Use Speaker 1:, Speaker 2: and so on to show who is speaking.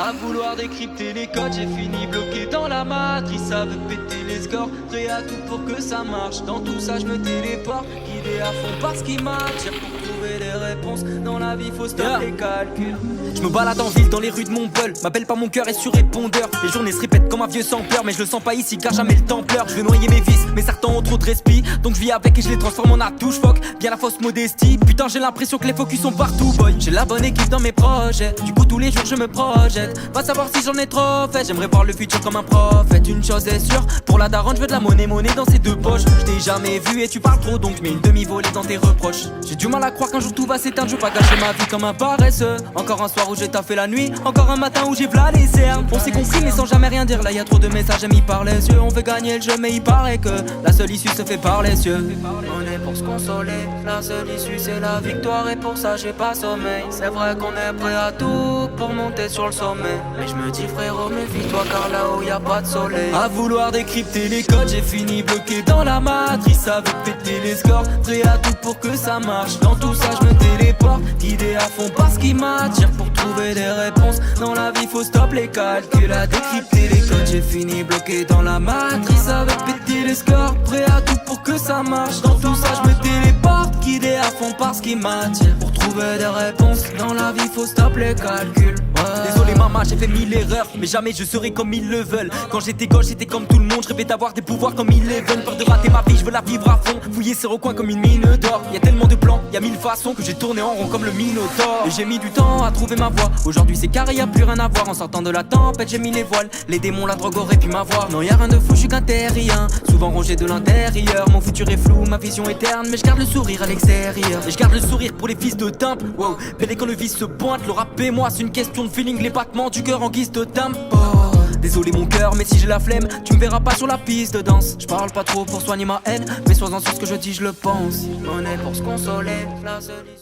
Speaker 1: À vouloir décrypter les codes, j'ai fini bloqué dans la matrice. Ça veut péter les scores, prêt à tout pour que ça marche. Dans tout ça je me téléporte, guidé à fond par ce qui m'attire. Pour trouver des réponses, dans la vie faut stopper les calculs.
Speaker 2: Je me balade en ville dans les rues de Montbel. M'appelle pas mon cœur est sur répondeur. Les journées se répètent comme un vieux sans peur. Mais je le sens pas ici car jamais le temps pleure. Je veux noyer mes vices, mais certains ont trop de respi. Donc je vis avec et je les transforme en atout. J'foque bien la fausse modestie. Putain j'ai l'impression que les focus sont partout boy. J'ai la bonne équipe dans mes projets. Du coup tous les jours je me projette. Va savoir si j'en ai trop fait. J'aimerais voir le futur comme un prophète. Une chose est sûre, pour la daronne je veux de la monnaie dans ses deux poches. Je t'ai jamais vu et tu parles trop donc je mets une demi-volée dans tes reproches. J'ai du mal à croire qu'un jour tout va s'éteindre. Je veux pas gâcher ma vie comme un paresseux. Encore un soir où j'ai taffé la nuit, encore un matin où j'ai v'là les cernes. On s'est compris mais sans jamais rien dire. Là y a trop de messages émis par les yeux. On veut gagner le jeu mais il paraît que la seule issue se fait par les cieux.
Speaker 1: On est pour se consoler, la seule issue c'est la victoire. Et pour ça j'ai pas sommeil. C'est vrai qu'on est prêt à tout pour monter sur le sommet. Mais je me dis frérot méfie-toi car là-haut y a pas de soleil. À vouloir décrypter les codes, j'ai fini bloqué dans la matrice. Ça veut péter les scores, prêt à tout pour que ça marche. Dans tout ça je me téléporte, guidé à fond par ce qui m'attire. Pour trouver des réponses, dans la vie faut stop les calculs. À décrypter les codes, j'ai fini bloqué dans la matrice. Ça veut péter les scores, prêt à tout pour que ça marche. Dans tout ça je me téléporte, guidé à fond par ce qui m'attire. Pour trouver des réponses, dans la vie faut stop les calculs.
Speaker 2: Désolé maman, j'ai fait 1000 erreurs, mais jamais je serai comme ils le veulent. Quand j'étais gauche, j'étais comme tout le monde, je rêvais d'avoir des pouvoirs comme ils les veulent. Peur de rater ma vie, je veux la vivre à fond. Fouiller ses recoins comme une mine d'or. Y a tellement de plans, y a 1000 façons que j'ai tourné en rond comme le Minotaure. Et j'ai mis du temps à trouver ma voie. Aujourd'hui c'est carré, y a plus rien à voir. En sortant de la tempête, j'ai mis les voiles. Les démons, la drogue auraient pu m'avoir. Non, y a rien de fou, je suis qu'un terrien. Souvent rongé de l'intérieur. Mon futur est flou, ma vision est terne. Mais je garde le sourire à l'extérieur. Et je garde le sourire pour les fils de timbre. Wow, pédé quand le vice se pointe. Le rap et moi, c'est une question de feeling. Les battements du cœur en guise de tempo. Désolé mon cœur, mais si j'ai la flemme, tu me verras pas sur la piste de danse. Je parle pas trop pour soigner ma haine, mais sois-en sûr ce que je dis, je le pense.
Speaker 1: On est pour se consoler, la seule issue.